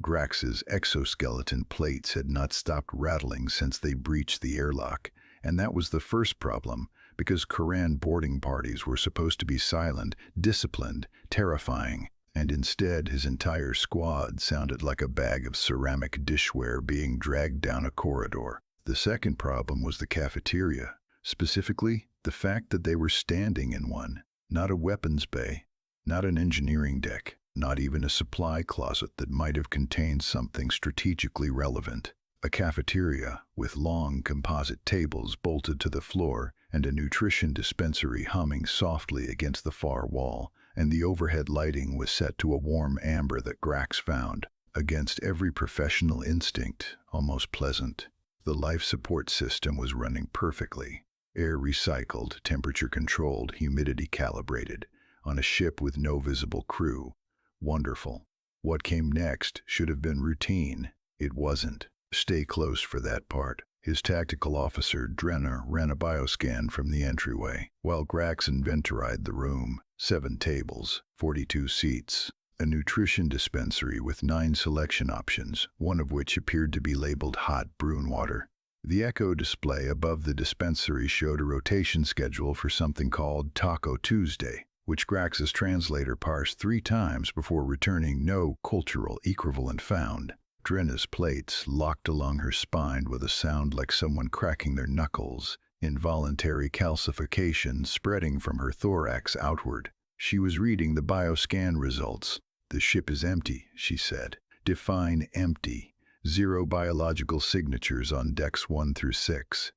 Grax's exoskeleton plates had not stopped rattling since they breached the airlock, and that was the first problem, because Koran boarding parties were supposed to be silent, disciplined, terrifying, and instead his entire squad sounded like a bag of ceramic dishware being dragged down a corridor. The second problem was the cafeteria, specifically the fact that they were standing in one, not a weapons bay, not an engineering deck, not even a supply closet that might have contained something strategically relevant. A cafeteria with long composite tables bolted to the floor and a nutrition dispensary humming softly against the far wall, and the overhead lighting was set to a warm amber that Grax found, against every professional instinct, almost pleasant. The life support system was running perfectly. Air recycled, temperature controlled, humidity calibrated, on a ship with no visible crew. Wonderful. What came next should have been routine. It wasn't. Stay close for that part. His tactical officer, Drenna, ran a bioscan from the entryway, while Grax inventoried the room. 7 tables, 42 seats, a nutrition dispensary with 9 selection options, one of which appeared to be labeled hot brune water. The Echo display above the dispensary showed a rotation schedule for something called Taco Tuesday, which Grax's translator parsed 3 times before returning no cultural equivalent found. Drenna's plates locked along her spine with a sound like someone cracking their knuckles, involuntary calcification spreading from her thorax outward. She was reading the bioscan results. "The ship is empty," she said. "Define empty. 0 biological signatures on decks 1 through 6.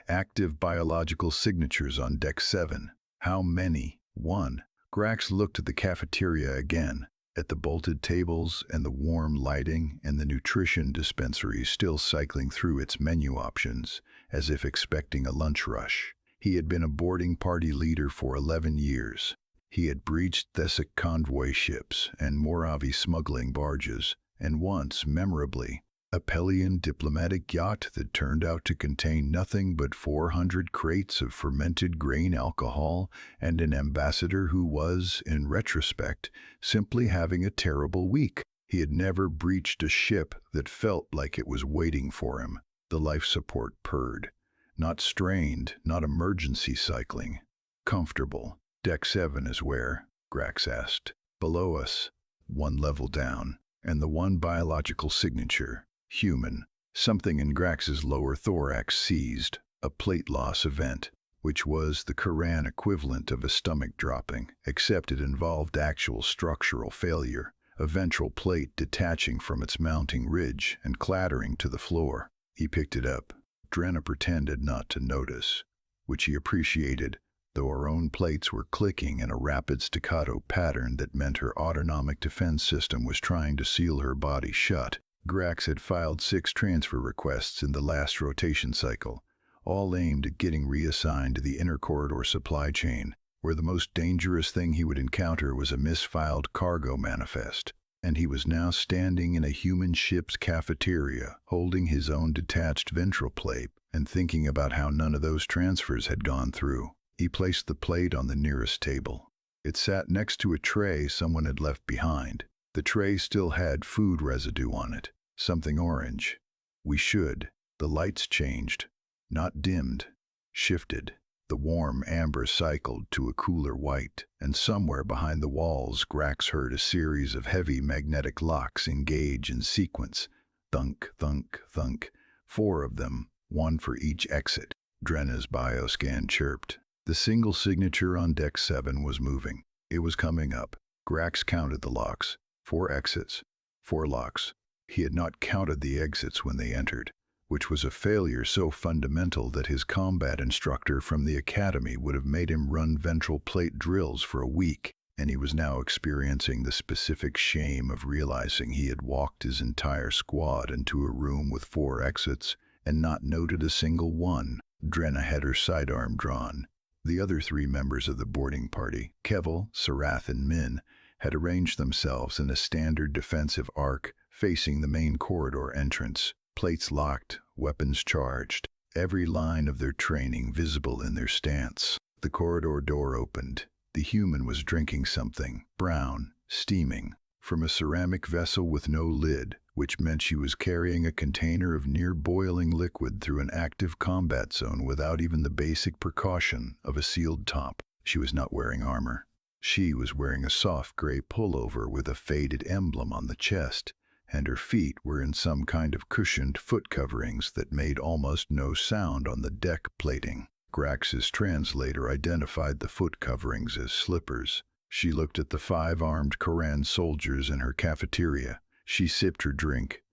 Active biological signatures on deck 7. How many?" 1. Grax looked at the cafeteria again, at the bolted tables and the warm lighting and the nutrition dispensary still cycling through its menu options, as if expecting a lunch rush. He had been a boarding party leader for 11 years. He had breached Thessic convoy ships and Moravi smuggling barges, and once, memorably, a Pelian diplomatic yacht that turned out to contain nothing but 400 crates of fermented grain alcohol and an ambassador who was, in retrospect, simply having a terrible week. He had never breached a ship that felt like it was waiting for him. The life support purred. Not strained, not emergency cycling. Comfortable. "Deck 7 is where?" Grax asked. "Below us, 1 level down, and the 1 biological signature. Human." Something in Grax's lower thorax seized, a plate loss event, which was the Koran equivalent of a stomach dropping, except it involved actual structural failure, a ventral plate detaching from its mounting ridge and clattering to the floor. He picked it up. Drenna pretended not to notice, which he appreciated, though her own plates were clicking in a rapid staccato pattern that meant her autonomic defense system was trying to seal her body shut. Grax had filed 6 transfer requests in the last rotation cycle, all aimed at getting reassigned to the inner corridor supply chain, where the most dangerous thing he would encounter was a misfiled cargo manifest. And he was now standing in a human ship's cafeteria, holding his own detached ventral plate and thinking about how none of those transfers had gone through. He placed the plate on the nearest table. It sat next to a tray someone had left behind. The tray still had food residue on it, something orange. "We should." The lights changed, not dimmed, shifted. The warm amber cycled to a cooler white, and somewhere behind the walls Grax heard a series of heavy magnetic locks engage in sequence. Thunk, thunk, thunk. 4 of them, 1 for each exit. Drenna's bioscan chirped. The single signature on deck 7 was moving. It was coming up. Grax counted the locks. 4 exits. 4 locks. He had not counted the exits when they entered, which was a failure so fundamental that his combat instructor from the academy would have made him run ventral plate drills for a week, and he was now experiencing the specific shame of realizing he had walked his entire squad into a room with 4 exits and not noted a single one. Drenna had her sidearm drawn. The other 3 members of the boarding party, Kevel, Sarath, and Min, had arranged themselves in a standard defensive arc facing the main corridor entrance, plates locked, weapons charged, every line of their training visible in their stance. The corridor door opened. The human was drinking something, brown, steaming, from a ceramic vessel with no lid, which meant she was carrying a container of near-boiling liquid through an active combat zone without even the basic precaution of a sealed top. She was not wearing armor. She was wearing a soft gray pullover with a faded emblem on the chest, and her feet were in some kind of cushioned foot coverings that made almost no sound on the deck plating. Grax's translator identified the foot coverings as slippers. She looked at the 5 armed Koran soldiers in her cafeteria. She sipped her drink.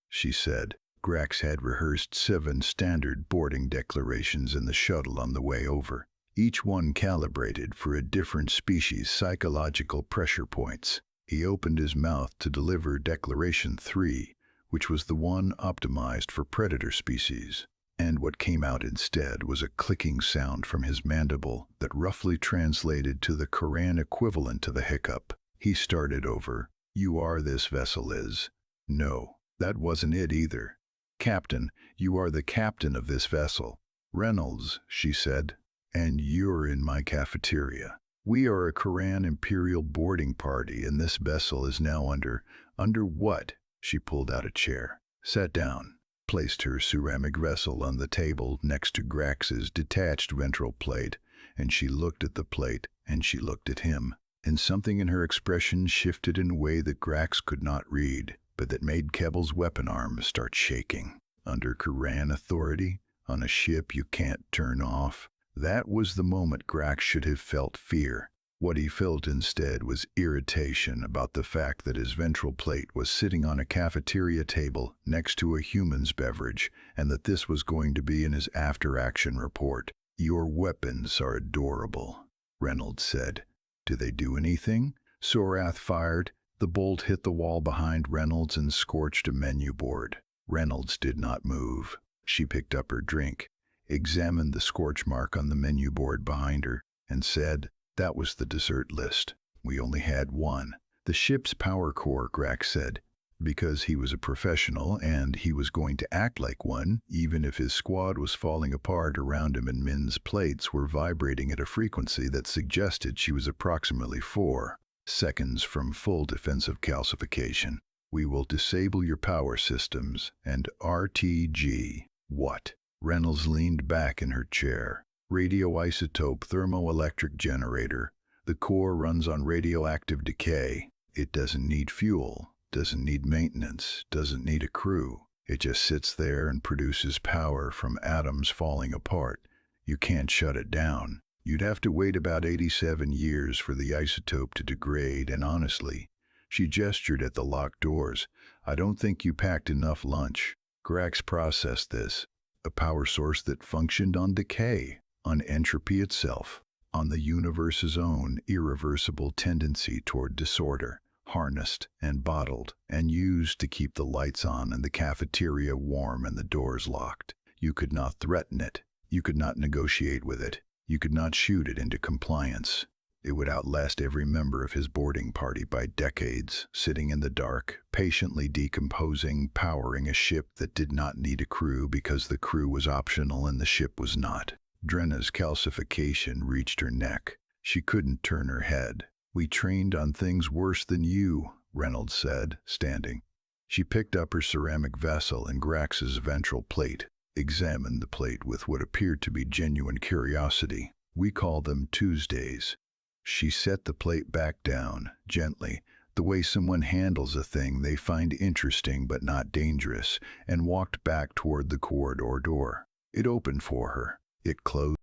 She said. Grax had rehearsed 7 standard boarding declarations in the shuttle on the way over, each one calibrated for a different species' psychological pressure points. He opened his mouth to deliver Declaration 3, which was the one optimized for predator species. And what came out instead was a clicking sound from his mandible that roughly translated to the Koran equivalent to the hiccup. He started over. "You are this vessel is." "No, that wasn't it either." "Captain, you are the captain of this vessel." "Reynolds," she said. "And you're in my cafeteria. We are a Koran Imperial boarding party, and this vessel is now under what?" She pulled out a chair, sat down, placed her ceramic vessel on the table next to Grax's detached ventral plate, and she looked at the plate, and she looked at him. And something in her expression shifted in a way that Grax could not read, but that made Kebble's weapon arm start shaking. Under Koran authority, on a ship you can't turn off. That was the moment Grax should have felt fear. What he felt instead was irritation about the fact that his ventral plate was sitting on a cafeteria table next to a human's beverage, and that this was going to be in his after-action report. "Your weapons are adorable," Reynolds said. "Do they do anything?" Sorath fired. The bolt hit the wall behind Reynolds and scorched a menu board. Reynolds did not move. She picked up her drink, examined the scorch mark on the menu board behind her, and said, "That was the dessert list. We only had one." "The ship's power core," Grax said, because he was a professional and he was going to act like one, even if his squad was falling apart around him and Min's plates were vibrating at a frequency that suggested she was approximately 4 seconds from full defensive calcification. "We will disable your power systems and RTG." "What?" Reynolds leaned back in her chair. "Radioisotope thermoelectric generator. The core runs on radioactive decay. It doesn't need fuel, doesn't need maintenance, doesn't need a crew. It just sits there and produces power from atoms falling apart. You can't shut it down. You'd have to wait about 87 years for the isotope to degrade, and honestly," she gestured at the locked doors, "I don't think you packed enough lunch." Grax processed this. A power source that functioned on decay, on entropy itself, on the universe's own irreversible tendency toward disorder, harnessed and bottled and used to keep the lights on and the cafeteria warm and the doors locked. You could not threaten it. You could not negotiate with it. You could not shoot it into compliance. It would outlast every member of his boarding party by decades, sitting in the dark, patiently decomposing, powering a ship that did not need a crew because the crew was optional and the ship was not. Drenna's calcification reached her neck. She couldn't turn her head. "We trained on things worse than you," Reynolds said, standing. She picked up her ceramic vessel and Grax's ventral plate, examined the plate with what appeared to be genuine curiosity. "We call them Tuesdays." She set the plate back down, gently, the way someone handles a thing they find interesting but not dangerous, and walked back toward the corridor door. It opened for her. It closed.